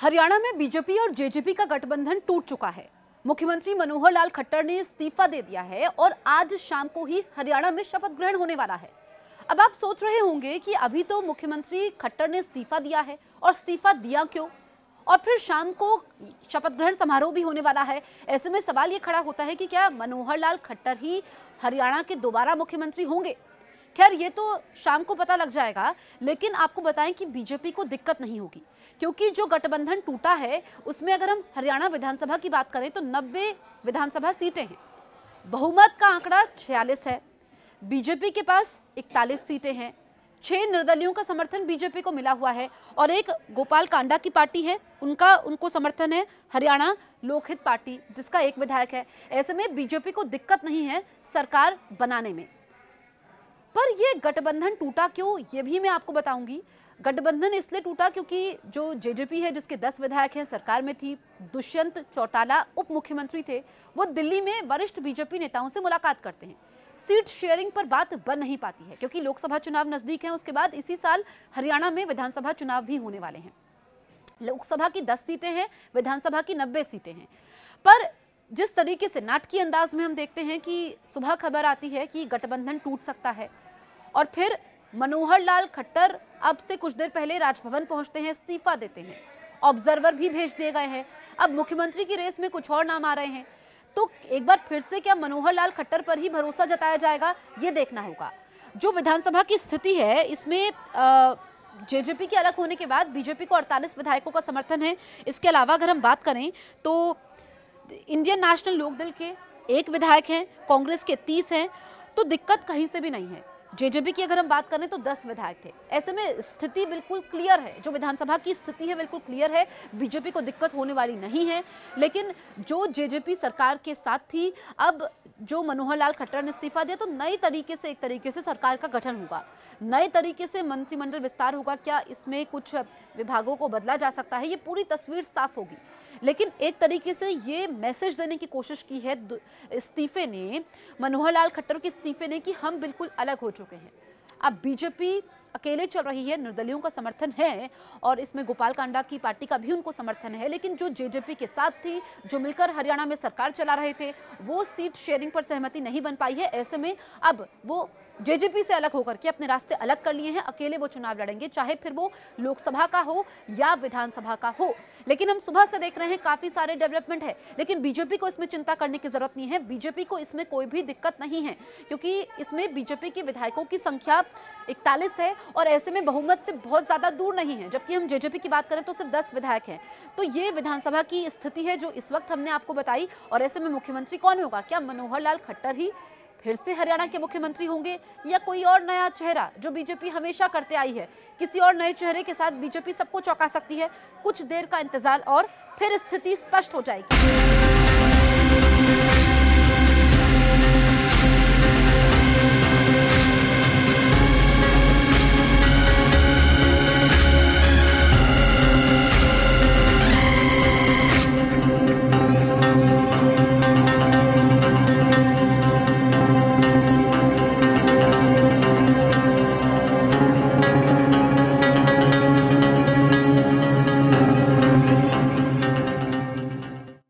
हरियाणा में बीजेपी और जेजेपी का गठबंधन टूट चुका है। मुख्यमंत्री मनोहर लाल खट्टर ने इस्तीफा दे दिया है और आज शाम को ही हरियाणा में शपथ ग्रहण होने वाला है। अब आप सोच रहे होंगे कि अभी तो मुख्यमंत्री खट्टर ने इस्तीफा दिया है और इस्तीफा दिया क्यों, और फिर शाम को शपथ ग्रहण समारोह भी होने वाला है। ऐसे में सवाल ये खड़ा होता है कि क्या मनोहर लाल खट्टर ही हरियाणा के दोबारा मुख्यमंत्री होंगे। खैर ये तो शाम को पता लग जाएगा, लेकिन आपको बताएं कि बीजेपी को दिक्कत नहीं होगी, क्योंकि जो गठबंधन टूटा है उसमें अगर हम हरियाणा विधानसभा की बात करें तो 90 विधानसभा सीटें हैं। बहुमत का आंकड़ा 46 है। बीजेपी के पास 41 सीटें हैं। 6 निर्दलियों का समर्थन बीजेपी को मिला हुआ है और एक गोपाल कांडा की पार्टी है, उनको समर्थन है हरियाणा लोकहित पार्टी, जिसका एक विधायक है। ऐसे में बीजेपी को दिक्कत नहीं है सरकार बनाने में। पर ये गठबंधन टूटा क्यों, ये भी मैं आपको बताऊंगी। गठबंधन इसलिए टूटा क्योंकि जो जेजेपी है, जिसके 10 विधायक हैं, सरकार में थी। दुष्यंत चौटाला उप मुख्यमंत्री थे। वो दिल्ली में वरिष्ठ बीजेपी नेताओं से मुलाकात करते हैं। सीट शेयरिंग पर बात बन नहीं पाती है क्योंकि लोकसभा चुनाव नजदीक हैं। उसके बाद इसी साल हरियाणा में विधानसभा चुनाव भी होने वाले हैं। लोकसभा की 10 सीटें हैं, विधानसभा की 90 सीटें हैं। पर जिस तरीके से नाटकीय अंदाज में हम देखते हैं कि सुबह खबर आती है कि गठबंधन टूट सकता है और फिर मनोहर लाल खट्टर अब से कुछ देर पहले राजभवन पहुंचते हैं, इस्तीफा देते हैं। ऑब्जर्वर भी भेज दिए गए हैं। अब मुख्यमंत्री की रेस में कुछ और नाम आ रहे हैं, तो एक बार फिर से क्या मनोहर लाल खट्टर पर ही भरोसा जताया जाएगा, ये देखना होगा। जो विधानसभा की स्थिति है, इसमें जेजेपी के अलग होने के बाद बीजेपी को 48 विधायकों का समर्थन है। इसके अलावा अगर हम बात करें तो इंडियन नेशनल लोकदल के 1 विधायक हैं, कांग्रेस के 30 हैं, तो दिक्कत कहीं से भी नहीं है। जेजेपी की अगर हम बात करें तो 10 विधायक थे। ऐसे में स्थिति बिल्कुल क्लियर है, जो विधानसभा की स्थिति है बिल्कुल क्लियर है। बीजेपी को दिक्कत होने वाली नहीं है। लेकिन जो जेजेपी सरकार के साथ थी, अब जो मनोहर लाल खट्टर ने इस्तीफा दिया तो नई तरीके से, एक तरीके से सरकार का गठन होगा, नए तरीके से मंत्रिमंडल विस्तार होगा। क्या इसमें कुछ विभागों को बदला जा सकता है, ये पूरी तस्वीर साफ होगी। लेकिन एक तरीके से ये मैसेज देने की कोशिश की है इस्तीफे ने, मनोहर लाल खट्टर के इस्तीफे ने, कि हम बिल्कुल अलग हो चुके हैं। अब बीजेपी अकेले चल रही है, निर्दलियों का समर्थन है और इसमें गोपाल कांडा की पार्टी का भी उनको समर्थन है। लेकिन जो जेजेपी के साथ थी, जो मिलकर हरियाणा में सरकार चला रहे थे, वो सीट शेयरिंग पर सहमति नहीं बन पाई है। ऐसे में अब वो जेजेपी से अलग होकर के अपने रास्ते अलग कर लिए हैं। अकेले वो चुनाव लड़ेंगे, चाहे फिर वो लोकसभा का हो या विधानसभा का हो। लेकिन हम सुबह से देख रहे हैं काफी सारे डेवलपमेंट है, लेकिन बीजेपी को इसमें चिंता करने की जरूरत नहीं है। बीजेपी को इसमें कोई भी दिक्कत नहीं है, क्योंकि इसमें बीजेपी के विधायकों की संख्या 41 है और ऐसे में बहुमत से बहुत ज्यादा दूर नहीं है। जबकि हम जेजेपी की बात करें तो सिर्फ 10 विधायक हैं। तो ये विधानसभा की स्थिति है जो इस वक्त हमने आपको बताई। और ऐसे में मुख्यमंत्री कौन होगा? क्या मनोहर लाल खट्टर ही फिर से हरियाणा के मुख्यमंत्री होंगे, या कोई और नया चेहरा, जो बीजेपी हमेशा करते आई है? किसी और नए चेहरे के साथ बीजेपी सबको चौंका सकती है। कुछ देर का इंतजार और फिर स्थिति स्पष्ट हो जाएगी।